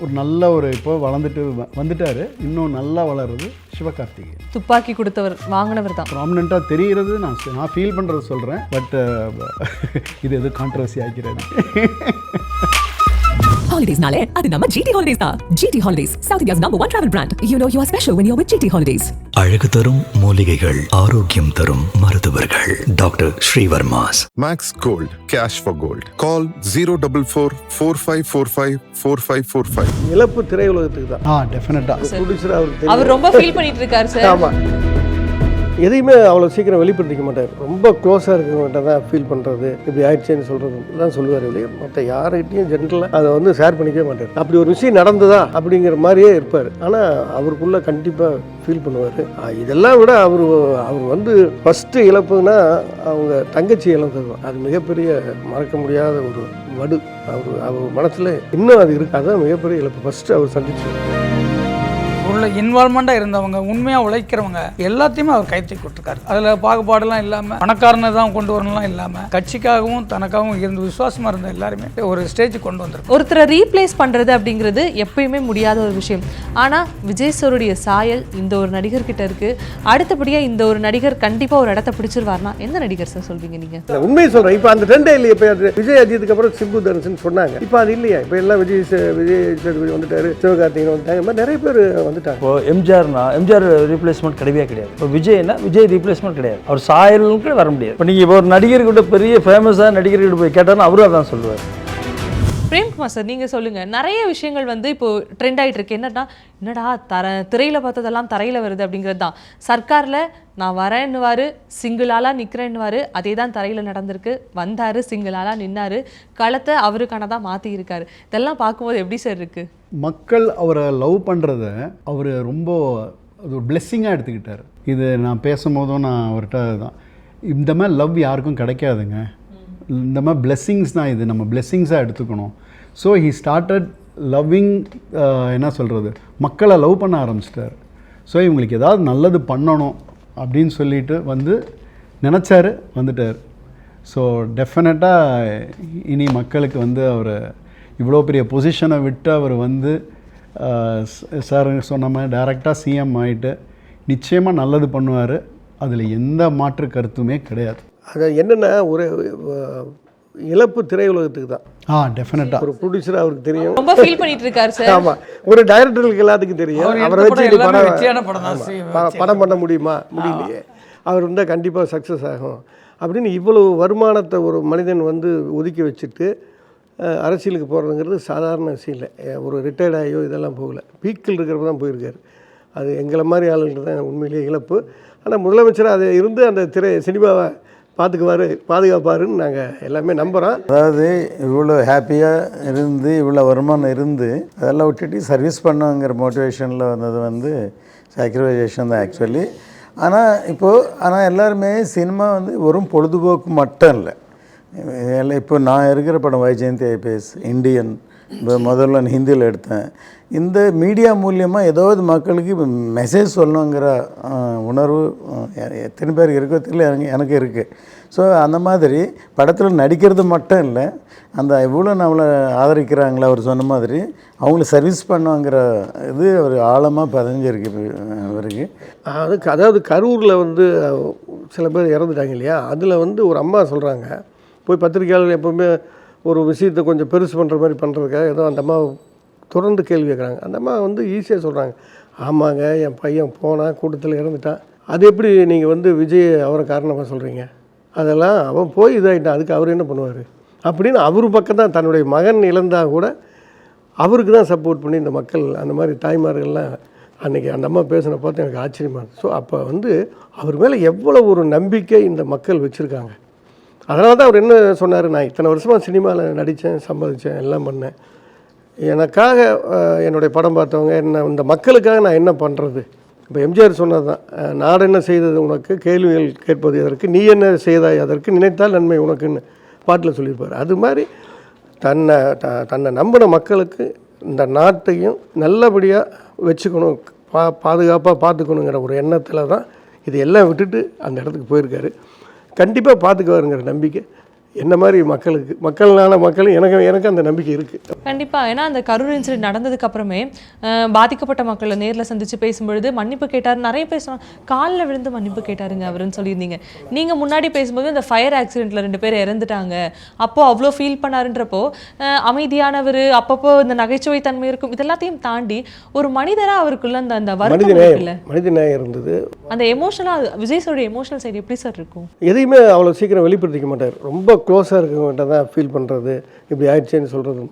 ஒரு நல்ல ஒரு இப்போ வந்துட்டாரு, இன்னும் நல்லா வளருது சிவகார்த்திகேயன். துப்பாக்கி கொடுத்தவர் வாங்கினவர் தான் ப்ராமினெண்ட்டாக தெரிகிறது. நான் ஃபீல் பண்ணுறது சொல்கிறேன். பட் இது எது கான்ட்ரவர்சி ஆகிறது. Holidays-nale, அது நம்ம GT Holidays தான். GT Holidays, South India's #1 travel brand. You know you are special when you're with GT Holidays. அழகு தரும் மூலிகைகள், ஆரோக்கியம் தரும் மருத்துவர்கள். Doctor Srivarma's. Max Gold, cash for gold. Call 044-4545-4545. இழப்பு திரையுலகத்துக்கு தான். டெஃபினட்டாக ப்ரொடியூசர் அவருக்கு அவர் ரொம்ப ஃபீல் பண்ணிட்டு இருக்காரு சார். ஆமாம், எதையுமே அவ்வளோ சீக்கிரம் வெளிப்படுத்திக்க மாட்டார். ரொம்ப க்ளோஸாக இருக்கவங்கள்ட்ட தான் ஃபீல் பண்ணுறது, இப்படி ஆயிடுச்சேன்னு சொல்கிறது தான் சொல்லுவார். இல்லையா மற்ற யார்கிட்டையும் ஜென்ரலாக அதை வந்து ஷேர் பண்ணிக்கவே மாட்டார். அப்படி ஒரு விஷயம் நடந்ததா அப்படிங்கிற மாதிரியே இருப்பார். ஆனால் அவருக்குள்ளே கண்டிப்பாக ஃபீல் பண்ணுவார். இதெல்லாம் விட அவர் வந்து ஃபஸ்ட்டு இழப்புன்னா அவங்க தங்கச்சி இழந்தது தான். அது மிகப்பெரிய மறக்க முடியாத ஒரு வடு. அவர் மனசில் இன்னும் அது இருக்குது. அதுதான் மிகப்பெரிய இழப்பு ஃபஸ்ட்டு அவர் சந்திச்சு. உள்ள இன்வால்மெண்ட்டாக இருந்தவங்க, உண்மையாக உழைக்கிறவங்க எல்லாத்தையுமே அவர் கைத்தி கொடுத்துருக்காரு. அதில் பாகுபாடெல்லாம் இல்லாமல், பணக்காரனை தான் கொண்டு வரணும்லாம் இல்லாமல், கட்சிக்காகவும் தனக்காகவும் இருந்து விசுவாசமாக இருந்த எல்லாருமே ஒரு ஸ்டேஜுக்கு கொண்டு வந்திருக்கு. ஒருத்தரை ரீப்ளேஸ் பண்ணுறது அப்படிங்கிறது எப்பயுமே முடியாத ஒரு விஷயம். ஆனால் விஜய் சாருடைய சாயல் இந்த ஒரு நடிகர்கிட்ட இருக்குது. அடுத்தபடியாக இந்த ஒரு நடிகர் கண்டிப்பாக ஒரு இடத்த பிடிச்சிருவார்னா எந்த நடிகர் சார் சொல்வீங்க நீங்கள்? உண்மையை சொல்கிறேன். இப்போ அந்த ட்ரெண்டே இல்லையா? இப்போ விஜய் அஜித்துக்கு அப்புறம் சிம்பு தனுஷன் சொன்னாங்க. இப்போ அது இல்லையா? இப்போ எல்லாம் விஜய் சேதுபதி வந்துட்டாரு, சிவகார்த்திகேயன் வந்துட்டாங்க. இந்த மாதிரி நிறைய பேர் வந்துட்டாங்க. இப்போ எம்ஜிஆர் ரீப்ளேஸ்மெண்ட் கிடையாது. இப்போ விஜய் ரீப்ளேஸ்மெண்ட் கிடையாது. அவர் சாயலுக்கு வர முடியாது. இப்போ நீங்கள் இப்போ ஒரு நடிகர்கிட்ட, பெரிய ஃபேமஸான நடிகர்கிட்ட போய் கேட்டாலும் அவரும் அதான் சொல்லுவார். பிரேம்குமார் சார், நீங்கள் சொல்லுங்கள். நிறைய விஷயங்கள் வந்து இப்போ ட்ரெண்ட் ஆகிட்டு இருக்கு. என்னடா திரையில் பார்த்ததெல்லாம் தரையில் வருது அப்படிங்கிறது தான். சர்க்காரில் நான் வரேன்னுவார், சிங்கிளாலாக நிற்கிறேன்னுவார். அதே தான் தரையில் நடந்திருக்கு. வந்தார், சிங்கிளாலாக நின்னார், களத்தை அவருக்கானதாக மாற்றி இருக்காரு. இதெல்லாம் பார்க்கும்போது எப்படி சார் இருக்குது? மக்கள் அவரை லவ் பண்ணுறத அவர் ரொம்ப அது ஒரு பிளெஸ்ஸிங்காக எடுத்துக்கிட்டார். இது நான் பேசும்போதும் நான் அவர்கிட்ட தான், இந்த மாதிரி லவ் யாருக்கும் கிடைக்காதுங்க. இந்த மாதிரி பிளெஸ்ஸிங்ஸ் தான், இது நம்ம பிளெஸ்ஸிங்ஸாக எடுத்துக்கணும். ஸோ ஹி ஸ்டார்டட் லவ்விங், என்ன சொல்கிறது, மக்களை லவ் பண்ண ஆரம்பிச்சிட்டார். ஸோ இவங்களுக்கு ஏதாவது நல்லது பண்ணணும் அப்படின்னு சொல்லிட்டு நினச்சாரு, வந்துட்டார். ஸோ டெஃபினட்டாக இனி மக்களுக்கு அவர் இவ்வளோ பெரிய பொசிஷனை விட்டு அவர் சார் சொன்ன மாதிரி டைரெக்டாக சிஎம் ஆகிட்டு நிச்சயமாக நல்லது பண்ணுவார். அதில் எந்த மாற்று கருத்துமே கிடையாது. அது என்னென்னா ஒரு இழப்பு திரையுலகத்துக்கு தான். டெஃபினட்டாக ஒரு ப்ரொடியூசர் அவருக்கு தெரியும், ரொம்ப ஃபீல் பண்ணிட்டு இருக்காரு சார். ஆமாம், ஒரு டைரக்டருக்கு எல்லாத்துக்கும் தெரியும். அவரை வச்சு படம் பண்ண முடியலையே, அவர் இருந்தால் கண்டிப்பாக சக்ஸஸ் ஆகும் அப்படின்னு இவ்வளவு வருமானத்தை ஒரு மனிதன் ஒதுக்கி வச்சுட்டு அரசியலுக்கு போகிறதுங்கிறது சாதாரண விஷயம் இல்லை. ஒரு ரிட்டையர்ட் ஆகியோ இதெல்லாம் போகல, பீக்கில் இருக்கிறப்ப தான் போயிருக்காரு. அது எங்களை மாதிரி ஆளுன்றது தான் உண்மையிலேயே இழப்பு. ஆனால் முதலமைச்சர் அதை இருந்து அந்த சினிமாவை பாதுகாப்பாருன்னு நாங்கள் எல்லாமே நம்புகிறோம். அதாவது இவ்வளோ ஹாப்பியாக இருந்து, இவ்வளோ வருமானம் இருந்து, அதெல்லாம் விட்டுட்டு சர்வீஸ் பண்ணுங்கிற மோட்டிவேஷனில் வந்தது சாக்ரிஃபைசேஷன் தான் ஆக்சுவலி. ஆனால் எல்லாருமே சினிமா வெறும் பொழுதுபோக்கு மட்டும் இல்லை. இப்போ நான் இருக்கிற படம் வைஜெயந்தி ஐபிஎஸ் இந்தியன், இப்போ முதல்ல நான் ஹிந்தியில் எடுத்தேன். இந்த மீடியா மூலியமாக ஏதாவது மக்களுக்கு மெசேஜ் சொல்லணுங்கிற உணர்வு எத்தனை பேருக்கு இருக்கோ தெரியல, எனக்கு இருக்குது. ஸோ அந்த மாதிரி படத்தில் நடிக்கிறது மட்டும் இல்லை, அந்த எவ்வளோ நம்மளை ஆதரிக்கிறாங்களே அவர் சொன்ன மாதிரி அவங்கள சர்வீஸ் பண்ணுவாங்கிற இது ஒரு ஆழமாக பதிஞ்சிருக்கு அவருக்கு. அதாவது கரூரில் சில பேர் இறந்துட்டாங்க இல்லையா, அதில் ஒரு அம்மா சொல்கிறாங்க, போய் பத்திரிகையாளர்கள் எப்போவுமே ஒரு விஷயத்தை கொஞ்சம் பெருசு பண்ணுற மாதிரி பண்ணுறதுக்காக ஏதோ அந்த அம்மா தொடர்ந்து கேள்வி கேட்குறாங்க. அந்த அம்மா ஈஸியாக சொல்கிறாங்க, ஆமாங்க என் பையன் போனால் கூட்டத்தில் இறந்துட்டான், அது எப்படி நீங்கள் விஜய் அவரை காரணமாக சொல்கிறீங்க? அதெல்லாம் அவன் போய் இதாகிட்டான், அதுக்கு அவர் என்ன பண்ணுவார் அப்படின்னு அவர் பக்கம் தான். தன்னுடைய மகன் இழந்தால் கூட அவருக்கு தான் சப்போர்ட் பண்ணி இந்த மக்கள், அந்த மாதிரி தாய்மார்கள்லாம் அன்றைக்கி அந்த அம்மா பேசின பார்த்து எனக்கு ஆச்சரியமாக இருந்துச்சு. ஸோ அப்போ அவர் மேலே எவ்வளோ ஒரு நம்பிக்கை இந்த மக்கள் வச்சுருக்காங்க. அதனால தான் அவர் என்ன சொன்னார், நான் இத்தனை வருஷமாக சினிமாவில் நடித்தேன், சம்பாதிச்சேன், எல்லாம் பண்ணேன், எனக்காக என்னுடைய படம் பார்த்தவங்க இந்த மக்களுக்காக நான் என்ன பண்ணுறது. இப்போ எம்ஜிஆர் சொன்னது தான், நாடு என்ன செய்தது உனக்கு, கேள்விகள் கேட்பது எதற்கு, நீ என்ன செய்தாய் அதற்கு, நினைத்தால் நன்மை உனக்குன்னு பாட்டில் சொல்லியிருப்பார். அது மாதிரி தன்னை நம்பின மக்களுக்கு இந்த நாட்டையும் நல்லபடியாக வச்சுக்கணும், பாதுகாப்பாக பார்த்துக்கணுங்கிற ஒரு எண்ணத்தில் தான் இது எல்லாம் விட்டுட்டு அந்த இடத்துக்கு போயிருக்காரு. கண்டிப்பாக பார்த்துக்குவாருங்கிற நம்பிக்கை என்ன மாதிரி மக்கள்னால எனக்கு அந்த நம்பிக்கை இருக்குது. கண்டிப்பா. ஏன்னா அந்த கரூர் இன்சிடென்ட் நடந்ததுக்கு அப்புறமே பாதிக்கப்பட்ட மக்களை நேரில் சந்திச்சு பேசும்பொழுது மன்னிப்பு கேட்டார். நிறைய பேர் சொன்னாங்க காலில் விழுந்து மன்னிப்பு கேட்டாருங்க அவருன்னு சொல்லியிருந்தீங்க. நீங்க முன்னாடி பேசும்போது இந்த ஃபயர் ஆக்சிடென்ட்ல 2 பேர் இறந்துட்டாங்க, அப்போ அவ்வளோ ஃபீல் பண்ணாருன்றப்போ அமைதியானவர், அப்பப்போ இந்த நகைச்சுவை தன்மை இருக்கும், இதெல்லாத்தையும் தாண்டி ஒரு மனிதரா அவருக்குள்ள அந்த வருத்தம் இருக்குல்ல, மனிதநேயம் இருந்தது. அந்த எமோஷனலாக விஜய் சாருடைய எமோஷனல் சைடு எப்படி சார் இருக்கும்? எதையுமே அவ்வளோ சீக்கிரம் வெளிப்படுத்திக்க மாட்டார். ரொம்ப க்ளோஸாக இருக்கவங்ககிட்ட தான் ஃபீல் பண்ணுறது, இப்படி ஆயிடுச்சேன்னு சொல்கிறது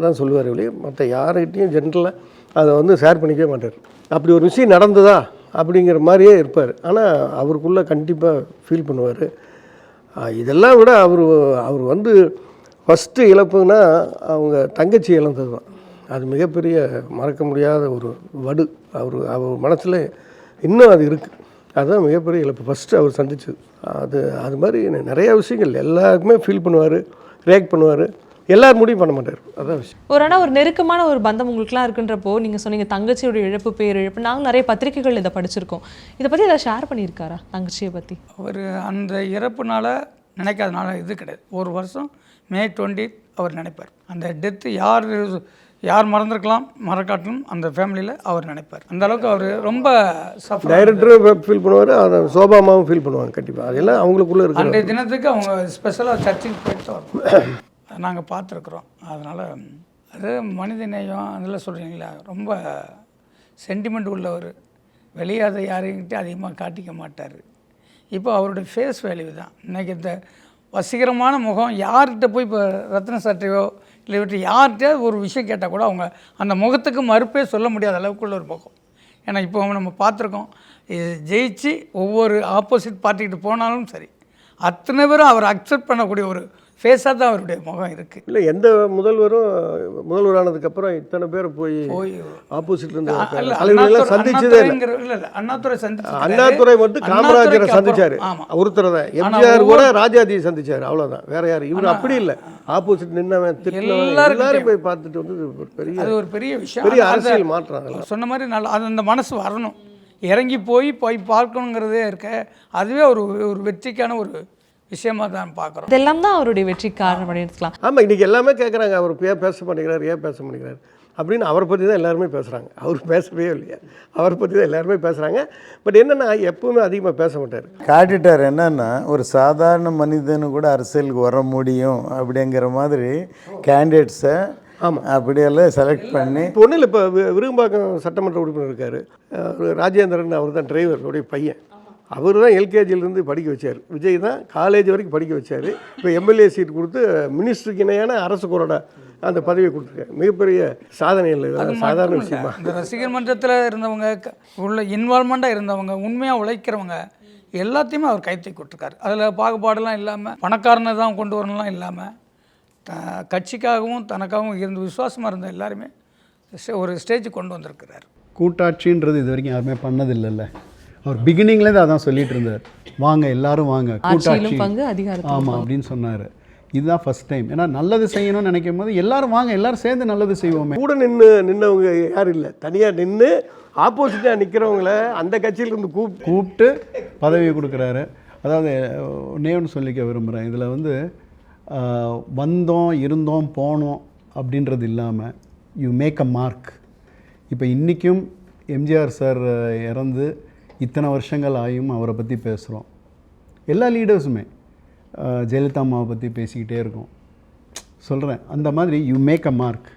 தான் சொல்லுவார் வெளியே. மற்ற யார்கிட்டையும் ஜென்ரலாக அதை வந்து ஷேர் பண்ணிக்கவே மாட்டார். அப்படி ஒரு விஷயம் நடந்ததா அப்படிங்கிற மாதிரியே இருப்பார். ஆனால் அவருக்குள்ளே கண்டிப்பாக ஃபீல் பண்ணுவார். இதெல்லாம் விட அவர் வந்து ஃபஸ்ட்டு இழப்புன்னா அவங்க தங்கச்சி இழந்தது தான். அது மிகப்பெரிய மறக்க முடியாத ஒரு வடு. அவர் மனசில் இன்னும் அது இருக்குது. அதுதான் மிகப்பெரிய இழப்பு ஃபஸ்ட்டு அவர் சந்திச்சது. அது மாதிரி நிறையா விஷயங்கள் எல்லாருக்குமே ஃபீல் பண்ணுவார், ரியாக்ட் பண்ணுவார், எல்லாரும் முடியும் பண்ண மாட்டார். அதான் விஷயம். ஒரு நெருக்கமான ஒரு பந்தம் உங்களுக்குலாம் இருக்குன்றப்போ நீங்கள் சொன்னீங்க தங்கச்சியோட இழப்பு, பேரிழப்பு. நாங்கள் நிறைய பத்திரிகைகள் இதை படிச்சிருக்கோம். இதை பற்றி ஏதாவது ஷேர் பண்ணியிருக்காரா தங்கச்சியை பற்றி? அவர் அந்த இறப்புனால நினைக்காதனால இது கிடையாது. ஒரு வருஷம் May 20 அவர் நினைப்பார். அந்த டெத்து யார் மறக்காட்டலும் அந்த ஃபேமிலியில் அவர் நினைப்பார். அந்த அளவுக்கு அவர் ரொம்ப டைரக்டரும் ஃபீல் பண்ணுவார், அதை சோபாமாவும் ஃபீல் பண்ணுவாங்க. கண்டிப்பாக அதெல்லாம் அவங்களுக்குள்ளே இருக்கு. அன்றைய தினத்துக்கு அவங்க ஸ்பெஷலாக சர்ச்சுக்கு போயிட்டு தான் வரும். நாங்கள் பார்த்துருக்குறோம். அதனால் அது மனித நேயம் அதெல்லாம் சொல்கிறீங்களா, ரொம்ப சென்டிமெண்ட் உள்ளவர். வெளியே அதை யாரையும் அதிகமாக காட்டிக்க மாட்டார். இப்போ அவருடைய ஃபேஸ் வேல்யூ தான் இன்றைக்கி இந்த வசீகரமான முகம். யார்கிட்ட போய் இப்போ ரத்ன சட்டையோ இல்லை இவற்றை யார்கிட்டயாவது ஒரு விஷயம் கேட்டால் கூட அவங்க அந்த முகத்துக்கு மறுப்பே சொல்ல முடியாத அளவுக்குள்ள ஒரு முகம். ஏன்னா இப்போ நம்ம பார்த்துருக்கோம், ஜெயிச்சு ஒவ்வொரு ஆப்போசிட் பார்ட்டிக்கிட்டு போனாலும் சரி அத்தனை பேரும் அவர் அக்செப்ட் பண்ணக்கூடிய ஒரு ஃபேஸாக தான் அவருடைய முகம் இருக்குது. இல்லை எந்த முதல்வரானதுக்கப்புறம் இத்தனை பேர் போய் ஆப்போசிட்ல இருந்து சந்திச்சதே இல்லை. அண்ணாதுரை மட்டும் காமராஜரை சந்திச்சாரு, ஒருத்தர் தான். எம்ஜிஆர் கூட ராஜாஜியை சந்திச்சாரு, அவ்வளோதான். வேற யார்? இவர் அப்படி இல்லை. ஆப்போசிட் நின்னவன் எல்லாரும் போய் பார்த்துட்டு வந்து அது ஒரு பெரிய விஷயம், பெரிய அரசியல் மாற்றம். சொன்ன மாதிரி நல்லா அது அந்த மனசு வரணும், இறங்கி போய் பார்க்கணுங்கிறதே இருக்க. அதுவே ஒரு வெற்றிக்கான ஒரு விஷயமா தான் பார்க்குறோம். இதெல்லாம் தான் அவருடைய வெற்றி காரணம் பண்ணிருக்கலாம். ஆமாம், இன்றைக்கி எல்லாமே கேட்குறாங்க, அவர் ஏன் பேச மாட்டேங்கிறார் அப்படின்னு. அவரை பற்றி தான் எல்லாருமே பேசுகிறாங்க. அவர் பேசவே இல்லையா, அவரை பற்றி தான் எல்லாருமே பேசுகிறாங்க. பட் என்னென்னா எப்பவுமே அதிகமாக பேச மாட்டார். காட்டிட்டார் என்னன்னா ஒரு சாதாரண மனிதனு கூட அரசியலுக்கு வர முடியும் அப்படிங்கிற மாதிரி கேண்டிடேட்ஸை அப்படியெல்லாம் செலக்ட் பண்ணி. இப்போ ஒன்றும் இல்லை, இப்போ விருகம்பாக்கம் சட்டமன்ற உறுப்பினர் இருக்கார் ராஜேந்திரன், அவர் தான் டிரைவருடைய பையன். அவர் தான் எல்கேஜியிலேருந்து படிக்க வச்சார். விஜய் தான் காலேஜ் வரைக்கும் படிக்க வச்சார். இப்போ எம்எல்ஏ சீட் கொடுத்து மினிஸ்டருக்கு இணையான அரசு கொறடா அந்த பதவியை கொடுத்துருக்காரு. மிகப்பெரிய சாதனை இல்லை, சாதாரண விஷயமா. இந்த ரசிகர் மன்றத்தில் இருந்தவங்க, உள்ள இன்வால்மெண்ட்டாக இருந்தவங்க, உண்மையாக உழைக்கிறவங்க எல்லாத்தையுமே அவர் கைத்தூக்கி கொடுத்துருக்காரு. அதில் பாகுபாடெல்லாம் இல்லாமல், பணக்காரனை தான் கொண்டு வரணும்லாம் இல்லாமல், கட்சிக்காகவும் தனக்காகவும் இருந்து விசுவாசமாக இருந்த எல்லாருமே ஒரு ஸ்டேஜுக்கு கொண்டு வந்திருக்கிறார். கூட்டாட்சின்றது இது வரைக்கும் யாருமே பண்ணதில்லைல்ல. அவர் பிகினிங்லேருந்து அதான் சொல்லிட்டு இருந்தார், வாங்க எல்லாரும் வாங்க கூட்டாட்சி, ஆமாம் அப்படின்னு சொன்னார். இதுதான் ஃபஸ்ட் டைம். ஏன்னா நல்லது செய்யணும்னு நினைக்கும் போது எல்லாரும் வாங்க, எல்லாரும் சேர்ந்து நல்லது செய்வோமே. கூட நின்னவங்க யாரும் இல்லை, தனியாக நின்று ஆப்போசிட்டாக நிற்கிறவங்கள அந்த கட்சியிலேருந்து கூப்பிட்டு பதவியை கொடுக்குறாரு. அதாவது ஒன்று சொல்லிக்க விரும்புகிறேன், இதில் வந்து வந்தோம் இருந்தோம் போனோம் அப்படின்றது இல்லாமல் யூ மேக் அ மார்க். இப்போ இன்றைக்கும் எம்ஜிஆர் சார் இறந்து இத்தனை வருஷங்கள் ஆயும் அவரை பற்றி பேசுகிறோம். எல்லா லீடர்ஸுமே ஜெயலலிதா அம்மாவை பற்றி பேசிக்கிட்டே இருக்கோம். சொல்கிறேன் அந்த மாதிரி யூ மேக் அ மார்க்.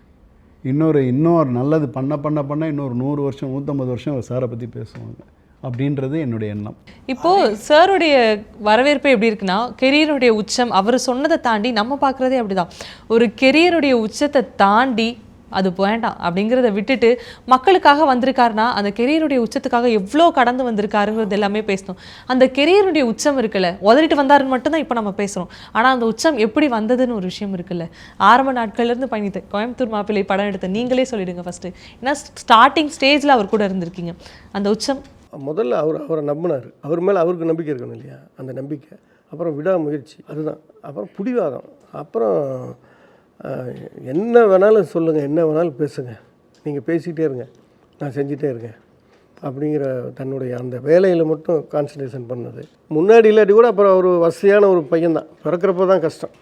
இன்னொரு நல்லது பண்ண இன்னொரு 100 வருஷம் 150 வருஷம் சாரை பற்றி பேசுவாங்க அப்படின்றது என்னுடைய எண்ணம். இப்போது சாருடைய வரவேற்பு எப்படி இருக்குன்னா, கெரியருடைய உச்சம் அவர் சொன்னதை தாண்டி நம்ம பார்க்குறதே அப்படிதான். ஒரு கெரியருடைய உச்சத்தை தாண்டி அது வேண்டாம் அப்படிங்கிறத விட்டுட்டு மக்களுக்காக வந்திருக்காருன்னா அந்த கெரியருடைய உச்சத்துக்காக எவ்வளோ கடந்து வந்திருக்காருங்கிறது எல்லாமே பேசணும். அந்த கெரியருடைய உச்சம் இருக்குல்ல, உதறிட்டு வந்தாருன்னு மட்டும்தான் இப்போ நம்ம பேசுகிறோம். ஆனால் அந்த உச்சம் எப்படி வந்ததுன்னு ஒரு விஷயம் இருக்குல்ல. ஆரம்ப நாட்கள்லேருந்து பயணித்த கோயம்புத்தூர் மாப்பிள்ளை படம் எடுத்த நீங்களே சொல்லிடுங்க ஃபஸ்ட்டு. ஏன்னா ஸ்டார்டிங் ஸ்டேஜில் அவர் கூட இருந்திருக்கீங்க. அந்த உச்சம் முதல்ல அவரை நம்பினார். அவர் மேலே அவருக்கு நம்பிக்கை இருக்கணும் இல்லையா, அந்த நம்பிக்கை. அப்புறம் விடாமுயற்சி, அதுதான். அப்புறம் பிடிவாதம். அப்புறம் என்ன வேணாலும் சொல்லுங்கள், என்ன வேணாலும் பேசுங்க, நீங்கள் பேசிகிட்டே இருங்க, நான் செஞ்சிட்டே இருக்கேன் அப்படிங்கிற தன்னுடைய அந்த வேலையில் மட்டும் கான்சன்ட்ரேஷன் பண்ணது. முன்னாடி இல்லாட்டி கூட அப்புறம் ஒரு வசதியான ஒரு பையன்தான், பிறக்கிறப்ப தான் கஷ்டம்.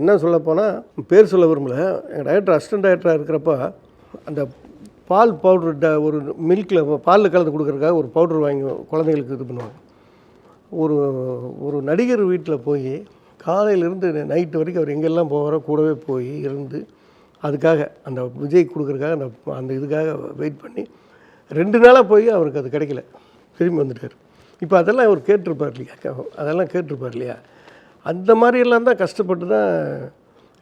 என்ன சொல்ல போனால் பேர் சொல்ல விரும்பல, எங்கள் டைரக்டர் அசிஸ்டன்ட் டைரக்டராக இருக்கிறப்ப அந்த பால் பவுட்ரு ஒரு மில்கில் பாலில் கலந்து கொடுக்குறதுக்காக ஒரு பவுட்ரு வாங்கி குழந்தைங்களுக்கு இது பண்ணுவாங்க. ஒரு நடிகர் வீட்டில் போய் காலையிலேருந்து நைட்டு வரைக்கும் அவர் எங்கெல்லாம் போவாரோ கூடவே போய் இருந்து அதுக்காக அந்த விஜய் கொடுக்குறதுக்காக அந்த இதுக்காக வெயிட் பண்ணி 2 நாளாக போய் அவருக்கு அது கிடைக்கல, திரும்பி வந்துட்டார். இப்போ அதெல்லாம் அவர் கேட்டிருப்பார் இல்லையா, அந்த மாதிரியெல்லாம் தான் கஷ்டப்பட்டு தான்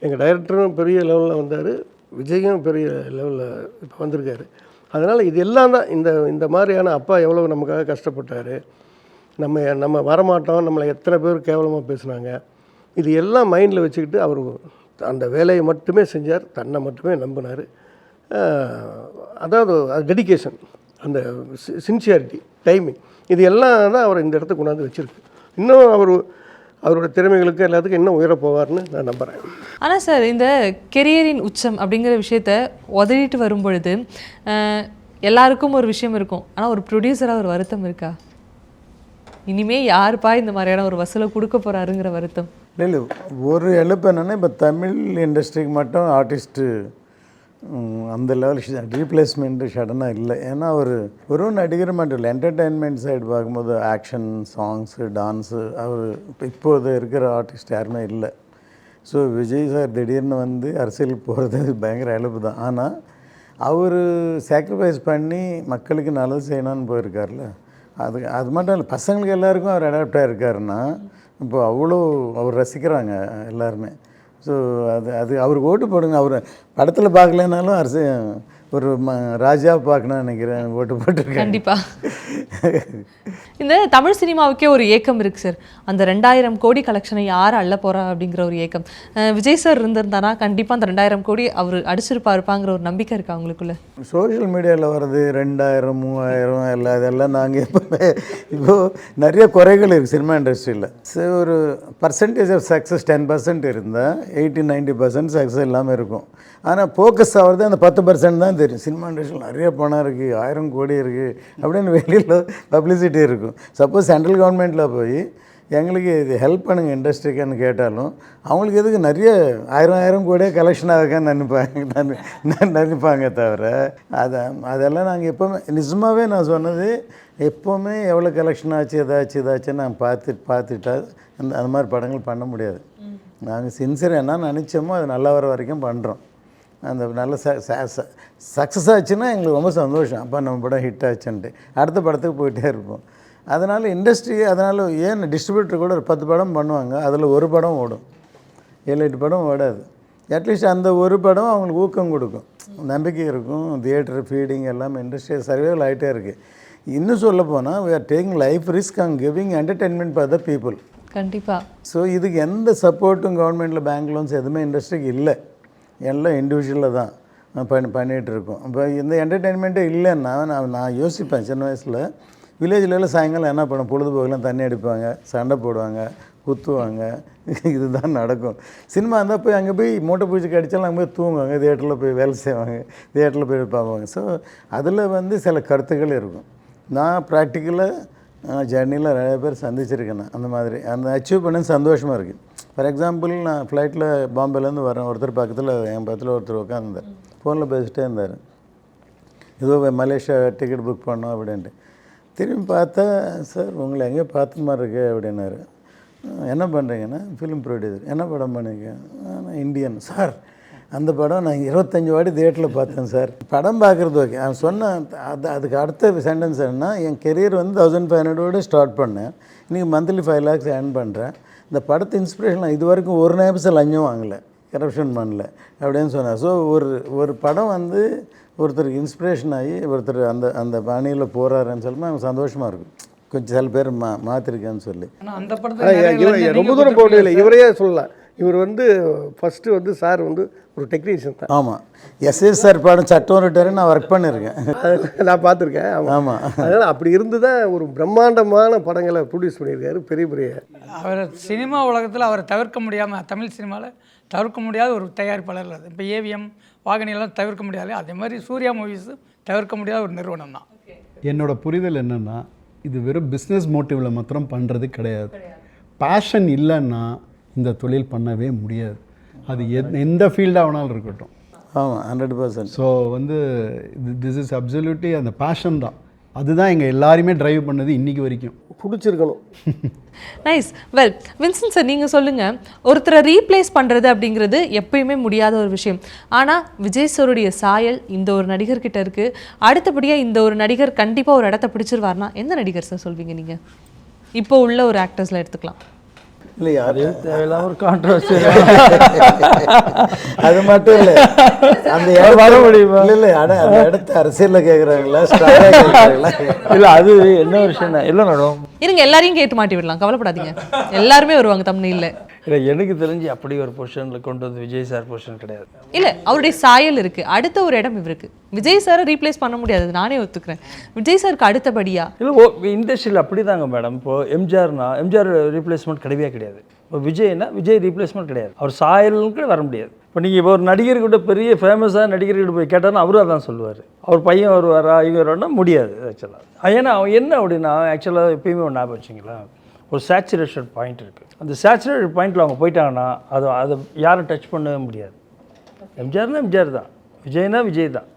எங்கள் டைரக்டரும் பெரிய லெவலில் வந்தார், விஜயும் பெரிய லெவலில் இப்போ வந்திருக்காரு. அதனால் இது எல்லாம் தான் இந்த மாதிரியான அப்பா எவ்வளோ நமக்காக கஷ்டப்பட்டார், நம்ம வரமாட்டோம், நம்மளை எத்தனை பேர் கேவலமாக பேசுனாங்க, இது எல்லாம் மைண்டில் வச்சுக்கிட்டு அவர் அந்த வேலையை மட்டுமே செஞ்சார், தன்னை மட்டுமே நம்பினார். அதாவது டெடிகேஷன், அந்த சின்சியாரிட்டி, டைமிங், இது எல்லாம் தான் அவர் இந்த இடத்துக்கு கொண்டாந்து வச்சுருக்கு. இன்னும் அவரோட திறமைகளுக்கு எல்லாத்துக்கும் இன்னும் உயர போவார்னு நான் நம்புகிறேன். ஆனால் சார், இந்த கெரியரின் உச்சம் அப்படிங்கிற விஷயத்த உதறிட்டு வரும் பொழுது எல்லாருக்கும் ஒரு விஷயம் இருக்கும், ஆனால் ஒரு ப்ரொடியூசராக ஒரு வருத்தம் இருக்கா? இனிமே யாருப்பா இந்த மாதிரியான ஒரு வசூலை கொடுக்க போகிறாருங்கிற வருத்தம்? இல்லை, ஒரு எழுப்பு என்னென்னா, இப்போ தமிழ் இண்டஸ்ட்ரிக்கு மட்டும் ஆர்டிஸ்ட்டு அந்த லெவல் ரீப்ளேஸ்மெண்ட்டு சடனாக இல்லை. ஏன்னா ஒரு நடிகர் மட்டும் இல்லை, என்டர்டெயின்மெண்ட் சைடு பார்க்கும்போது ஆக்ஷன், சாங்ஸு, டான்ஸு, அவர் இப்போது இருக்கிற ஆர்டிஸ்ட் யாருமே இல்லை. ஸோ விஜய் சார் திடீர்னு வந்து அரசியலுக்கு போகிறது பயங்கர இழப்பு தான். ஆனால் அவர் சாக்ரிஃபைஸ் பண்ணி மக்களுக்கு நல்லது செய்யணும்னு போயிருக்கார்ல, அது மட்டும் இல்லை, பசங்களுக்கு எல்லாருக்கும் அவர் அடாப்ட் ஆகிருக்காருன்னா இப்போ அவ்வளோ அவர் ரசிக்கிறாங்க எல்லாருமே. ஸோ அது அவருக்கு ஓட்டு போடுங்க. அவர் படத்தில் பார்க்கலனாலும் ஒரு ராஜா பார்க்கணும்னு நினைக்கிறேன், ஓட்டு போட்டிருக்கேன். கண்டிப்பாக. இந்த தமிழ் சினிமாவுக்கே ஒரு ஏக்கம் இருக்குது சார், அந்த 2000 கோடி கலெக்ஷனை யார் அள்ள போகிறா அப்படிங்கிற ஒரு ஏக்கம். விஜய் சார் இருந்திருந்தானா கண்டிப்பாக அந்த 2000 கோடி அவர் அடிச்சிருப்பாருப்பாங்கிற ஒரு நம்பிக்கை இருக்கா அவங்களுக்குள்ள? சோஷியல் மீடியாவில் வர்றது 2000, 3000 இதெல்லாம் நாங்கள் இப்போது நிறைய குறைகள் இருக்குது சினிமா இண்டஸ்ட்ரியில். ஸோ ஒரு பர்சன்டேஜ் ஆஃப் சக்ஸஸ் 10% இருந்தால் 80-90% சக்ஸஸ் இல்லாமல் இருக்கும். ஆனால் ஃபோக்கஸ் ஆகிறது அந்த 10% தான் தெரியும். சினிமா இண்டஸ்ட்ரியில் நிறைய பணம் இருக்குது, 1000 கோடி இருக்குது அப்படின்னு வெளியில் பப்ளிசிட்டி இருக்கும். சப்போஸ் சென்ட்ரல் கவர்மெண்ட்டில் போய் எங்களுக்கு இது ஹெல்ப் பண்ணுங்கள் இண்டஸ்ட்ரிக்குன்னு கேட்டாலும் அவங்களுக்கு எதுக்கு நிறைய 1000 கோடியே கலெக்ஷன் ஆகுன்னு நினைப்பாங்க தவிர அதெல்லாம் நாங்கள் எப்போவுமே நிஜமாகவே நான் சொன்னது, எப்போவுமே எவ்வளோ கலெக்ஷன் ஆச்சு ஏதாச்சுன்னு நாங்கள் பார்த்துட்டா அந்த மாதிரி படங்கள் பண்ண முடியாது. நாங்கள் சின்சியர் என்ன நினச்சோமோ அது நல்லா வர வரைக்கும் பண்ணுறோம். அந்த நல்ல சக்ஸஸ் ஆச்சுன்னா எங்களுக்கு ரொம்ப சந்தோஷம், அப்போ நம்ம படம் ஹிட் ஆச்சுன்ட்டு அடுத்த படத்துக்கு போயிட்டே இருப்போம். அதனால் இண்டஸ்ட்ரி, அதனால் ஏன் டிஸ்ட்ரிபியூட்டர் கூட ஒரு 10 படம் பண்ணுவாங்க, அதில் ஒரு படம் ஓடும், 7-8 படம் ஓடாது. அட்லீஸ்ட் அந்த ஒரு படம் அவங்களுக்கு ஊக்கம் கொடுக்கும், நம்பிக்கை இருக்கும். தியேட்டர் ஃபீடிங் எல்லாமே இண்டஸ்ட்ரி சர்வைவல் ஆகிட்டே இருக்குது. இன்னும் சொல்ல போனால் we are taking life risk and giving entertainment for the people. கண்டிப்பாக. ஸோ இதுக்கு எந்த சப்போர்ட்டும் கவர்மெண்ட்டில் பேங்க் லோன்ஸ் எதுவுமே இண்டஸ்ட்ரிக்கு இல்லை, எல்லாம் இண்டிவிஜுவலில் தான் பண்ணிகிட்டு இருக்கோம். இப்போ இந்த என்டர்டெயின்மெண்ட்டே இல்லைன்னா நான் யோசிப்பேன், சின்ன வயசில் வில்லேஜ்லாம் சாயங்காலம் என்ன பண்ணும், பொழுதுபோக்கெல்லாம் தண்ணி அடிப்பாங்க, சண்டை போடுவாங்க, குத்துவாங்க, இதுதான் நடக்கும். சினிமா இருந்தால் போய் அங்கே போய் மூட்டை பூச்சிக்கு அடித்தாலும் அங்கே போய் தூங்குவாங்க, தியேட்டரில் போய் வேலை செய்வாங்க, தியேட்டரில் போய் பார்ப்பாங்க. ஸோ அதில் வந்து சில கருத்துக்கள் இருக்கும். நான் ப்ராக்டிக்கலாக ஜர்னியில் நிறைய பேர் சந்திச்சிருக்கேன். அந்த மாதிரி அந்த அச்சீவ் பண்ண சந்தோஷமாக இருக்குது. ஃபார் எக்ஸாம்பிள், நான் ஃப்ளைட்டில் பாம்பேலேருந்து வரேன், ஒருத்தர் பக்கத்தில் என் பக்கத்தில் ஒருத்தர் உட்காந்துருந்தார், ஃபோனில் பேசிட்டே இருந்தார், ஏதோ மலேசியா டிக்கெட் புக் பண்ணோம் அப்படின்ட்டு. திரும்பி பார்த்தா, சார் உங்களை எங்கேயோ பார்த்த மாதிரி இருக்கு அப்படின்னாரு. என்ன பண்ணுறீங்கன்னா, ஃபிலிம் ப்ரொடியூசர். என்ன படம் பண்ணிங்க? நான் இந்தியன். சார் அந்த படம் நான் 25 வாட்டி தியேட்டரில் பார்த்தேன் சார். படம் பார்க்குறது ஓகே. அவன் சொன்ன அதுக்கு அடுத்த சென்டென்ஸ் என்னன்னா, என் கெரியர் வந்து 1500 ஸ்டார்ட் பண்ணேன், இன்றைக்கி மந்த்லி 5 lakhs ஏர்ன் பண்ணுறேன். இந்த படத்தை இன்ஸ்பிரேஷன் நான் இது வரைக்கும் ஒரு நிமிஷம் லஞ்சம் வாங்கலை, கரப்ஷன் பண்ணல அப்படின்னு சொன்னார். ஸோ ஒரு படம் வந்து ஒருத்தருக்கு இன்ஸ்பிரேஷன் ஆகி ஒருத்தர் அந்த பாணியில் போகிறாருன்னு சொல்லும்போது எனக்கு சந்தோஷமாக இருக்கும். கொஞ்சம் சில பேர் மாற்றிருக்கேன்னு சொல்லி. அந்த படத்தை ரொம்ப தூரம் போகவே இல்லை, இவரையே சொல்லலாம். இவர் வந்து ஃபஸ்ட்டு வந்து சார் வந்து ஒரு டெக்னீஷியன் தான். ஆமாம், எஸ்எஸ் சார் படம் சட்டம் ரிட்டர்ன் நான் ஒர்க் பண்ணியிருக்கேன், நான் பார்த்துருக்கேன். ஆமாம், அதனால் அப்படி இருந்து தான் ஒரு பிரம்மாண்டமான படங்களை ப்ரொடியூஸ் பண்ணியிருக்காரு. பெரிய அவர் சினிமா உலகத்தில் அவரை தவிர்க்க முடியாமல், தமிழ் சினிமாவில் தவிர்க்க முடியாத ஒரு தயாரிப்பாளர். அது இப்போ ஏவிஎம் வாகனியெல்லாம் தவிர்க்க முடியாது, அதே மாதிரி சூர்யா மூவிஸு தவிர்க்க முடியாத ஒரு நிறுவனம் தான். என்னோட புரிதல் என்னென்னா, இது வெறும் பிஸ்னஸ் மோட்டிவில் மாத்திரம் பண்ணுறது கிடையாது. பேஷன் இல்லைன்னா இந்த தொழில் பண்ணவே முடியாது. அது எந்த ஃபீல்டாக வேணாலும் இருக்கட்டும். ஆமாம், 100%. ஸோ வந்து திஸ் இஸ் அப்சல்யூட்லி அந்த பேஷன் தான், அதுதான் எங்கள் எல்லாருமே டிரைவ் பண்ணது இன்னைக்கு வரைக்கும். பிடிச்சிருக்கணும். நைஸ். வெல், வின்சென்ட் சார் நீங்கள் சொல்லுங்கள், ஒருத்தரை ரீப்ளேஸ் பண்ணுறது அப்படிங்கிறது எப்பயுமே முடியாத ஒரு விஷயம். ஆனால் விஜய் சாருடைய சாயல் இந்த ஒரு நடிகர்கிட்ட இருக்குது. அடுத்தபடியாக இந்த ஒரு நடிகர் கண்டிப்பாக ஒரு இடத்த பிடிச்சிருவார்னா எந்த நடிகர் சார் சொல்வீங்க நீங்கள்? இப்போ உள்ள ஒரு ஆக்டர்ஸில் எடுத்துக்கலாம். இல்லை, அது தேவையில்லாம ஒரு கான்ட்ரவர்சி. அது மட்டும் இல்லை, அந்த இடம் வர முடியுமா? இல்லை அந்த இடத்த அரசியலில் கேட்குறாங்களா, ஸ்டாராக கேட்குறாங்களா? இல்லை, அது என்ன விஷயம் இல்லை மேடம். இருங்க, எல்லாரையும் கேட்டு மாட்டி விடலாம், கவலைப்படாதீங்க. எல்லாருமே வருவாங்க தமிழ்ல. இல்லை, எனக்கு தெரிஞ்சு அப்படி ஒரு பொசிஷனில் கொண்டு வந்து விஜய் சார் பொசிஷன் கிடையாது. இல்லை, அவருடைய சாயல் இருக்குது. அடுத்த ஒரு இடம் இவருக்கு. விஜய் சாரை ரீப்ளேஸ் பண்ண முடியாது, நானே ஒத்துக்கிறேன். விஜய் சாருக்கு அடுத்தபடியா இல்லை, இண்டஸ்ட்ரியில் அப்படி தாங்க மேடம். இப்போது எம்ஜிஆர் ரீப்ளேஸ்மெண்ட் கிடையவே கிடையாது. இப்போ விஜய் ரீப்ளேஸ்மெண்ட் கிடையாது. அவர் சாயலுக்கு வர முடியாது. இப்போ நீங்கள் இப்போ ஒரு நடிகர்கிட்ட பெரிய ஃபேமஸாக நடிகர்கிட்ட போய் கேட்டாலும் அவரும் அதான் சொல்லுவார். அவர் பையன் வருவாரா இவங்க வருவார்னா முடியாது ஆக்சுவலாக. ஏன்னா அவன் என்ன அப்படின்னா ஆக்சுவலாக எப்பயுமே ஒன்று ஞாபகம் வச்சிங்களா, ஒரு சேச்சுரேஷன் பாயிண்ட் இருக்குது. அந்த சேச்சுரேஷன் பாயிண்டில் அவங்க போயிட்டாங்கன்னா அதை யாரும் டச் பண்ணவே முடியாது. எம்ஜிஆர் தான், விஜய் தான்,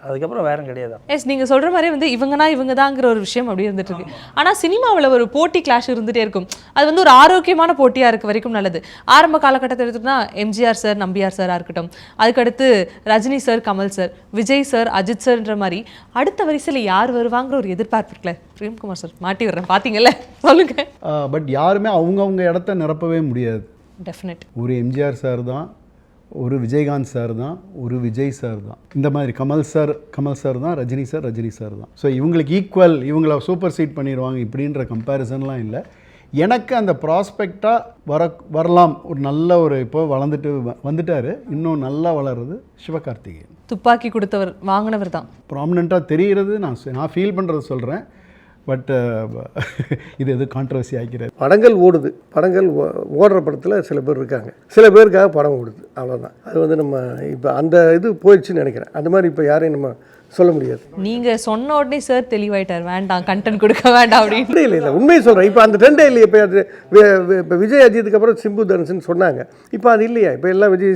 அதுக்கப்புறம் வேற கிடையாது. எஸ், நீங்கள் சொல்கிற மாதிரி வந்து இவங்க தாங்கிற ஒரு விஷயம் அப்படி இருந்துட்டு இருக்கு. ஆனால் சினிமாவில் ஒரு போட்டி கிளாஷ் இருந்துகிட்டே இருக்கும். அது வந்து ஒரு ஆரோக்கியமான போட்டியாக இருக்க வரைக்கும் நல்லது. ஆரம்ப காலகட்டத்தில் எடுத்துகிட்டோம்னா எம்ஜிஆர் சார், நம்பியார் சாராக இருக்கட்டும், அதுக்கடுத்து Rajini sir, Kamal sir, Vijay sir, Ajith சார்ன்ற மாதிரி அடுத்த வரிசையில் யார் வருவாங்கிற ஒரு எதிர்பார்ப்பு இருக்குல்ல. பிரேம்குமார் சார் மாட்டி வர்றேன், பார்த்தீங்கல்ல, சொல்லுங்க. பட் யாருமே அவங்கவுங்க இடத்த நிரப்பவே முடியாது. டெஃபினெட். ஒரு எம்ஜிஆர் சார் தான், ஒரு விஜயகாந்த் சார் தான், ஒரு விஜய் சார் தான். இந்த மாதிரி கமல் சார் தான், ரஜினி சார் தான். ஸோ இவங்களுக்கு ஈக்குவல், இவங்கள சூப்பர் சீட் பண்ணிடுவாங்க இப்படின்ற கம்பேரிசன்லாம் இல்லை. எனக்கு அந்த ப்ராஸ்பெக்டாக வரலாம். ஒரு நல்ல ஒரு இப்போ வந்துட்டார், இன்னும் நல்லா வளருது சிவகார்த்திகேயன். துப்பாக்கி கொடுத்தவர், வாங்கினவர் தான் ப்ராமினெண்ட்டாக தெரிகிறது. நான் ஃபீல் பண்ணுறது சொல்கிறேன். பட் இது எது கான்ட்ரவர்சி ஆகிறது. படங்கள் ஓடுது, ஓடுற படத்தில் சில பேர் இருக்காங்க, சில பேருக்காக படம் ஓடுது, அவ்வளோதான். அது வந்து நம்ம இப்போ அந்த இது போயிடுச்சுன்னு நினைக்கிறேன். அந்த மாதிரி இப்போ யாரையும் நம்ம சொல்ல முடியாது. நீங்கள் சொன்ன உடனே சார் தெளிவாயிட்டார், வேண்டாம் கண்டென்ட் கொடுக்க வேண்டாம் அப்படின்னு. இல்லை உண்மையை சொல்கிறேன். இப்போ அந்த ட்ரெண்டே இல்லையே. இப்போ விஜய் அஜித்துக்கு அப்புறம் சிம்பு தனுஷன் சொன்னாங்க, இப்போ அது இல்லையா? இப்போ எல்லாம் விஜய்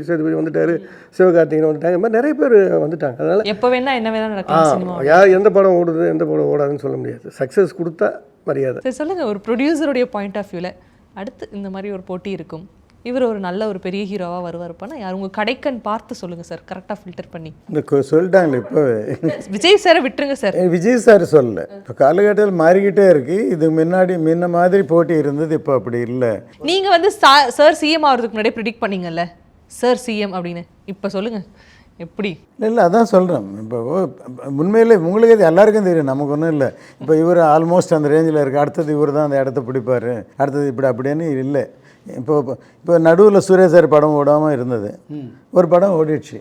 சேதுபதி வந்துட்டார், சிவகார்த்திகேயன் வந்துட்டாங்க, இந்த மாதிரி நிறைய பேர் வந்துட்டாங்க. அதனால் எப்போ வேணா என்ன வேணா நடக்கும். யார் எந்த படம் ஓடுது எந்த படம் ஓடாதுன்னு சொல்ல முடியாது. சக்ஸஸ் கொடுத்தா மரியாதை. சரி சொல்லுங்கள், ஒரு ப்ரொடியூசருடைய பாயிண்ட் ஆஃப் வியூவில் அடுத்து இந்த மாதிரி ஒரு போட்டி இருக்கும், இவர் ஒரு நல்ல ஒரு பெரிய ஹீரோவாக வருவார்ப்பானா யார்? உங்கள் கடைக்கன் பார்த்து சொல்லுங்கள் சார், கரெக்டாக ஃபில்டர் பண்ணி. இந்த சொல்லிட்டாங்களே இப்போ விஜய் சாரை விட்டுருங்க சார். விஜய் சார் சொல்லலை. இப்போ காலகட்டத்தில் மாறிக்கிட்டே இருக்குது. இது முன்ன மாதிரி போட்டி இருந்தது, இப்போ அப்படி இல்லை. நீங்கள் வந்து சார் சிஎம் ஆகிறதுக்கு முன்னாடியே ப்ரிடிக்ட் பண்ணீங்கல்ல, சார் சிஎம் அப்படின்னு. இப்போ சொல்லுங்கள் எப்படி? இல்லை அதான் சொல்கிறேன். இப்போ உண்மையில் உங்களுக்கு அது எல்லாருக்கும் தெரியும், நமக்கு ஒன்றும் இல்லை. இப்போ இவர் ஆல்மோஸ்ட் அந்த ரேஞ்சில் இருக்குது, அடுத்தது இவர் தான் அந்த இடத்த பிடிப்பார், அடுத்தது இப்படி அப்படின்னு இல்லை. இப்போ நடுவில் சூர்யா சார் படம் ஓடாமல் இருந்தது, ஒரு படம் ஓடிடுச்சு,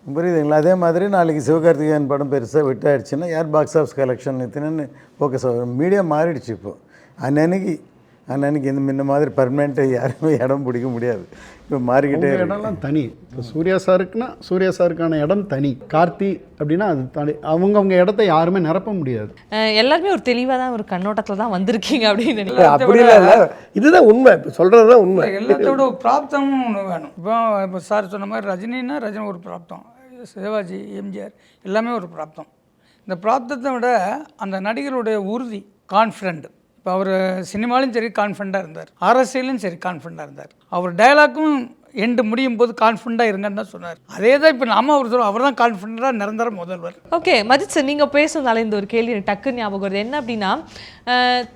புரியுதுங்களா? அதே மாதிரி நாளைக்கு சிவகார்த்திகேயன் படம் பெருசாக விட்டாயிடுச்சுன்னா யார் பாக்ஸ் ஆஃபீஸ் கலெக்ஷன் இத்தனை ஃபோக்கஸ் ஆகும். மீடியா மாறிடுச்சு. இப்போ அன்னைக்கு இந்த முன்ன மாதிரி பர்மனெண்ட்டாக யாருமே இடம் பிடிக்க முடியாது. இப்போ மாறிக்கிட்டே இடம்லாம் தனி. இப்போ சூர்யா சாருக்கான இடம் தனி, கார்த்தி அப்படின்னா அது தனி. அவங்க இடத்த யாருமே நிரப்ப முடியாது. எல்லாருமே ஒரு தெளிவாக தான் ஒரு கண்ணோட்டத்தில் தான் வந்திருக்கீங்க அப்படின்னு நினைக்கிறேன். அப்படி இல்லை, இதுதான் உண்மை. இப்போ சொல்கிறது தான் உண்மை. எல்லாத்தோட பிராப்தமும் ஒன்று வேணும். இப்போ சார் சொன்ன மாதிரி ரஜினி ஒரு பிராப்தம், சிவாஜி, எம்ஜிஆர் எல்லாமே ஒரு பிராப்தம். இந்த பிராப்தத்தை விட அந்த நடிகருடைய உறுதி, கான்ஃபிடென்ட். இப்போ அவர் சினிமாலையும் சரி கான்ஃபிடண்ட்டாக இருந்தார், அரசியலும் சரி கான்ஃபிடண்ட்டாக இருந்தார். அவர் டயலாக்கும் எண்டு முடியும் போது கான்ஃபிடண்ட்டாக இருங்கன்னு தான் சொன்னார். அதே தான் இப்போ நாம அவர் சொல்லுவோம், அவர் தான் கான்ஃபிடண்ட்டாக நிரந்தர முதல்வர். ஓகே மஜித் சார், நீங்கள் பேசுறதுனால இந்த ஒரு கேள்வி எனக்கு டக்கு ஞாபகம் வருது. என்ன அப்படின்னா,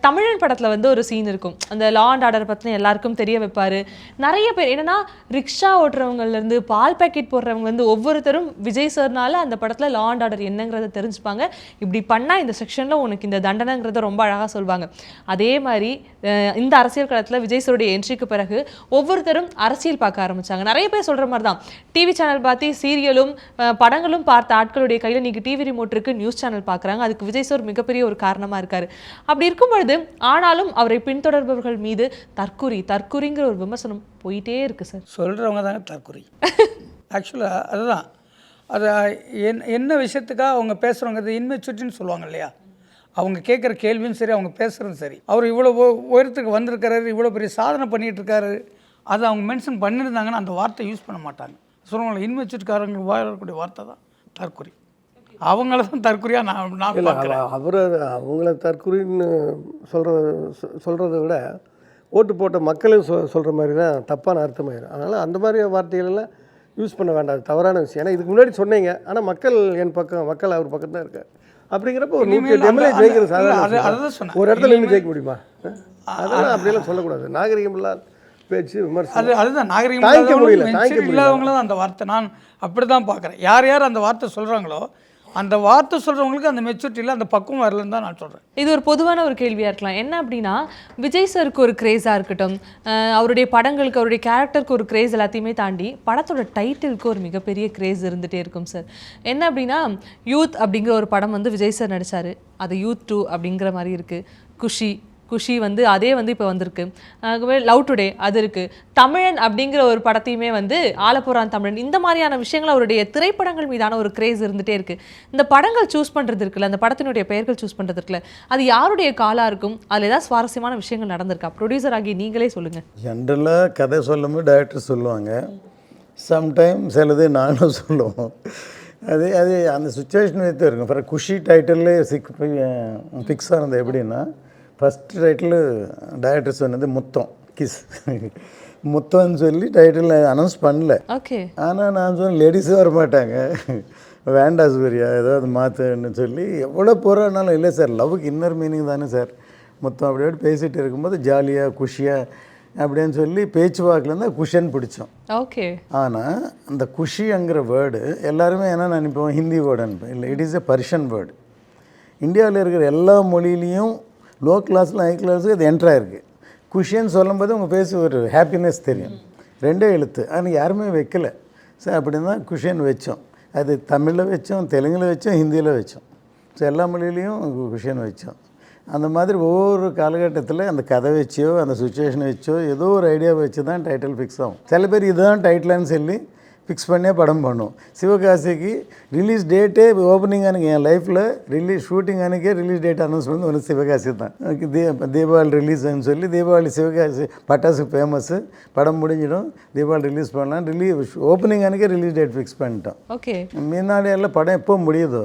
தமிழன் படத்தில் வந்து ஒரு சீன் இருக்கும், அந்த லா அண்ட் ஆர்டர் பற்றின எல்லாருக்கும் தெரிய வைப்பார். நிறைய பேர் என்னென்னா ரிக்ஷா ஓட்டுறவங்கலேருந்து பால் பேக்கெட் போடுறவங்கலேருந்து ஒவ்வொருத்தரும் விஜய் சார்னால அந்த படத்தில் லா அண்ட் ஆர்டர் என்னங்கிறத தெரிஞ்சுப்பாங்க. இப்படி பண்ணால் இந்த செக்ஷனில் உனக்கு இந்த தண்டனைங்கிறத ரொம்ப அழகாக சொல்லுவாங்க. அதே மாதிரி இந்த அரசியல் களத்தில் விஜய் சாருடைய என்ட்ரிக்கு பிறகு ஒவ்வொருத்தரும் அரசியல் பார்க்க ஆரம்பிச்சாங்க. நிறைய பேர் சொல்கிற மாதிரி தான், டிவி சேனல் பார்த்து சீரியலும் படங்களும் பார்த்த ஆட்களுடைய கையில் இன்னைக்கு டிவி ரிமோட் இருக்குது, நியூஸ் சேனல் பார்க்குறாங்க. அதுக்கு விஜய் சார் மிகப்பெரிய ஒரு காரணமாக இருக்கார். அப்படி இருக்கும் பொழுது ஆனாலும் அவரை பின்தொடர்பவர்கள் மீது தற்குறிங்கிற ஒரு விமர்சனம் போயிட்டே இருக்குது சார். சொல்கிறவங்க தாங்க தற்குறி. ஆக்சுவலாக அதுதான், அது என்ன விஷயத்துக்காக அவங்க பேசுகிறவங்க, இன்மெச்சூரிட்டின்னு சொல்லுவாங்க இல்லையா, அவங்க கேட்குற கேள்வியும் சரி, அவங்க பேசுகிறதும் சரி. அவர் இவ்வளோ உயரத்துக்கு வந்திருக்கிறாரு, இவ்வளோ பெரிய சாதனை பண்ணிகிட்டு இருக்காரு, அதை அவங்க மென்ஷன் பண்ணியிருந்தாங்கன்னா அந்த வார்த்தை யூஸ் பண்ண மாட்டாங்க. சொல்லுவாங்க இன்வெஸ்ட்காரங்களுக்கு வரக்கூடிய வார்த்தை தான் தற்குறி. அவங்கள தான் தற்குறியாக நான் பார்க்குறேன். அவங்கள தற்குறின்னு சொல்கிறத விட ஓட்டு போட்ட மக்களும் சொல்கிற மாதிரி தான் தப்பான அர்த்தமாயிடும். அதனால் அந்த மாதிரி வார்த்தைகளெல்லாம் யூஸ் பண்ண வேண்டாம், அது தவறான விஷயம். ஏன்னா இதுக்கு முன்னாடி சொன்னீங்க, ஆனால் மக்கள் என் பக்கம், மக்கள் அவர் பக்கம் தான் இருக்கார். அப்படிங்கிறப்ப ஒரு 108 எம்எல்ஏ ஜெயிக்கிற சாதாரண ஒரு இடத்துல நின்று ஜெயிக்க முடியுமா? அதெல்லாம் அப்படியெல்லாம் சொல்லக்கூடாது. நாகரிகம் இல்லாத பேச்சு விமர்சனம், அதுதான் நாகரிகம் தாங்கிக்க இல்லாதவங்கள தான் அந்த வார்த்தை. நான் அப்படி தான் பார்க்குறேன். யார் யார் அந்த வார்த்தை சொல்கிறாங்களோ அந்த வார்த்தை சொல்கிறவங்களுக்கு அந்த மெச்சூரிட்டியில் அந்த பக்குவம் வரலன்னு தான் நான் சொல்கிறேன். இது ஒரு பொதுவான ஒரு கேள்வியாக இருக்கலாம். என்ன அப்படின்னா, விஜய் சருக்கு ஒரு கிரேஸாக இருக்கட்டும், அவருடைய படங்களுக்கு அவருடைய கேரக்டருக்கு ஒரு கிரேஸ் எல்லாத்தையுமே தாண்டி படத்தோட டைட்டிலுக்கு ஒரு மிகப்பெரிய கிரேஸ் இருந்துகிட்டே இருக்கும் சார். என்ன அப்படின்னா, யூத் அப்படிங்கிற ஒரு படம் வந்து விஜய் சார் நடித்தார், அது யூத் 2 அப்படிங்கிற மாதிரி இருக்குது. குஷி வந்து அதே வந்து இப்போ வந்திருக்கு. லவ் டுடே அது இருக்குது. தமிழன் அப்படிங்கிற ஒரு படத்தையுமே வந்து ஆலப்புறான் தமிழன், இந்த மாதிரியான விஷயங்கள் அவருடைய திரைப்படங்கள் மீதான ஒரு கிரேஸ் இருந்துகிட்டே இருக்குது. இந்த படங்கள் சூஸ் பண்ணுறது இருக்குல்ல, அந்த படத்தினுடைய பெயர்கள் சூஸ் பண்ணுறது இருக்குல்ல, அது யாருடைய காலாக இருக்கும்? அதில் ஏதாவது சுவாரஸ்யமான விஷயங்கள் நடந்திருக்கா? ப்ரொடியூசர் ஆகி நீங்களே சொல்லுங்கள். ஜென்ரலாக கதை சொல்லும்போது டைரக்டர் சொல்லுவாங்க, சம்டைம் சிலது நானும் சொல்லுவோம். அது அந்த சுச்சுவேஷன் வைத்து இருக்கும். ஃபார் குஷி டைட்டிலே ஃபிக்ஸ் ஆனது எப்படின்னா, ஃபஸ்ட்டு டைட்டில் டைரக்டர் சொன்னது முத்தம், கிஸ். முத்தம்னு சொல்லி டைட்டில் அனௌன்ஸ் பண்ணல. ஓகே. ஆனால் நான் சொன்னேன் லேடிஸும் வர மாட்டாங்க, வேண்டாம் சூர்யா ஏதாவது மாற்றுன்னு சொல்லி எவ்வளோ போகிறானாலும், இல்லை சார் லவ்வுக்கு இன்னர் மீனிங் தானே சார் முத்தம். அப்படி பேசிகிட்டு இருக்கும்போது ஜாலியாக குஷியாக அப்படின்னு சொல்லி பேச்சுவாக்கில் தான் குஷன் பிடிச்சோம். ஓகே. ஆனால் அந்த குஷிங்கிற வேர்டு எல்லாருமே என்ன நினைப்போம், ஹிந்தி வேர்டு அனுப்போம். இல்லை, it is a Persian word. இந்தியாவில் இருக்கிற எல்லா மொழியிலையும் லோ கிளாஸில் ஹை கிளாஸுக்கு அது என்ட்ராயிருக்கு. குஷின்னு சொல்லும்போது உங்கள் பேசி ஒரு ஹாப்பினஸ் தெரியும். 2 எழுத்து, ஆனால் யாருமே வைக்கல சார். அப்படி தான் குஷின் வச்சோம். அது தமிழில் வச்சோம், தெலுங்கில் வச்சோம், ஹிந்தியில் வச்சோம். ஸோ எல்லா மொழியிலையும் குஷின் வச்சோம். அந்த மாதிரி ஒவ்வொரு காலகட்டத்தில் அந்த கதை வச்சோ அந்த சுச்சுவேஷனை வச்சோ ஏதோ ஒரு ஐடியா வச்சு தான் டைட்டில் ஃபிக்ஸ் ஆகும். சில பேர் இதுதான் டைட்டில்னு சொல்லி ஃபிக்ஸ் பண்ணே படம் பண்ணும். சிவகாசிக்கு ரிலீஸ் டேட்டே ஓப்பனிங் அன்றைக்கி என் லைஃப்பில் ஷூட்டிங் அன்றைக்கே ரிலீஸ் டேட் அனௌன்ஸ்மெண்ட் ஒன்று சிவகாசி தான். தீபாவளி ரிலீஸ்ன்னு சொல்லி தீபாவளி சிவகாசி பட்டாசு ஃபேமஸ்ஸு, படம் முடிஞ்சிடும், தீபாவளி ரிலீஸ் பண்ணலாம், ஓப்பனிங் அன்றைக்கே ரிலீஸ் டேட் ஃபிக்ஸ் பண்ணிட்டோம். ஓகே. முன்னாடி எல்லாம் படம் எப்போ முடியுதோ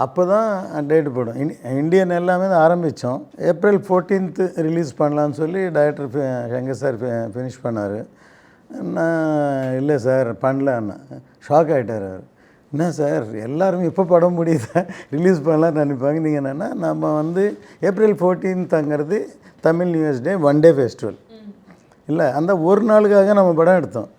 அப்போ தான் டேட்டு போடும். இந்தியன் எல்லாமே தான் ஆரம்பித்தோம். ஏப்ரல் 14th ரிலீஸ் பண்ணலான்னு சொல்லி டைரக்டர் சங்கர் சார் ஃபினிஷ் பண்ணார். நான் இல்லை சார் பண்ணலான்னு ஷாக் ஆகிட்டார் அவர். என்ன சார் எல்லாருமே இப்போ படம் முடியுதா ரிலீஸ் பண்ணலான்னு நினைப்பாங்க. நீங்கள் என்னென்னா, நம்ம வந்து April 14th Tamil new year's day 1 day festival இல்லை, அந்த ஒரு நாளுக்காக நம்ம படம் எடுத்தோம்.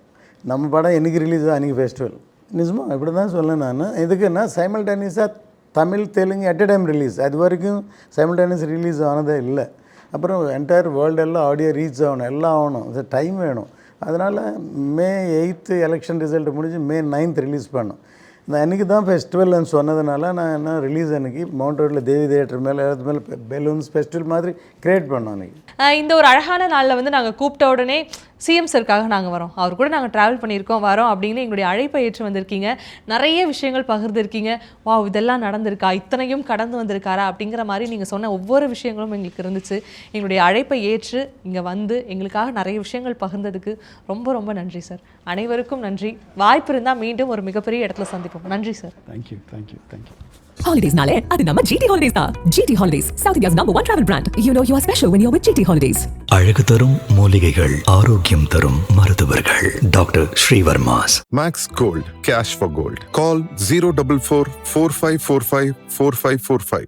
நம்ம படம் என்றைக்கு ரிலீஸ் அன்றைக்கி ஃபெஸ்டிவல். நிஜமா இப்படி தான் சொல்லேன் நான். இதுக்குன்னா சைமல்டேனியஸாக Tamil Telugu at a time release, அது வரைக்கும் சைமல்டேனியஸ் ரிலீஸ் ஆனதே இல்லை. அப்புறம் என்டையர் வேர்ல்டெல்லாம் ஆடியோ ரீச் ஆகணும், எல்லாம் ஆகணும், அது டைம் வேணும். அதனால் May 8th எலெக்ஷன் ரிசல்ட் முடிஞ்சு May 9th ரிலீஸ் பண்ணோம். இந்த அன்றைக்கி தான் ஃபெஸ்டிவல்னு சொன்னதுனால நான் என்ன ரிலீஸ் அன்றைக்கி மவுண்ட் ரோட்டில் தேவி தியேட்டர் மேலே பெலூன்ஸ் ஃபெஸ்டிவல் மாதிரி க்ரியேட் பண்ணோம். அன்றைக்கி இந்த ஒரு அழகான நாளில் வந்து நாங்கள் கூப்பிட்ட உடனே சிஎம் சருக்காக நாங்கள் வரோம், அவர் கூட நாங்கள் ட்ராவல் பண்ணியிருக்கோம், வரோம் அப்படின்னு எங்களுடைய அழைப்பை ஏற்று வந்திருக்கீங்க. நிறைய விஷயங்கள் பகிர்ந்துருக்கீங்க. வாவ், இதெல்லாம் நடந்திருக்கா, இத்தனையும் கடந்து வந்திருக்காரா அப்படிங்கிற மாதிரி நீங்கள் சொன்ன ஒவ்வொரு விஷயங்களும் எங்களுக்கு இருந்துச்சு. எங்களுடைய அழைப்பை ஏற்று இங்கே வந்து எங்களுக்காக நிறைய விஷயங்கள் பகிர்ந்ததுக்கு ரொம்ப ரொம்ப நன்றி சார். அனைவருக்கும் நன்றி. வாய்ப்பு இருந்தால் மீண்டும் ஒரு மிகப்பெரிய இடத்துல சந்திப்போம். நன்றி sir. Thank you thank you thank you. Holidays-nale, அது நம்ம GT Holidays தான். GT Holidays, South India's #1 travel brand. You know you are special when you're with GT Holidays. அழகு தரும் மூலிகைகள், ஆரோக்கியம் தரும் மருத்துவர்கள். Doctor Srivarma's. Max Gold, cash for gold. Call 044 4545 4545.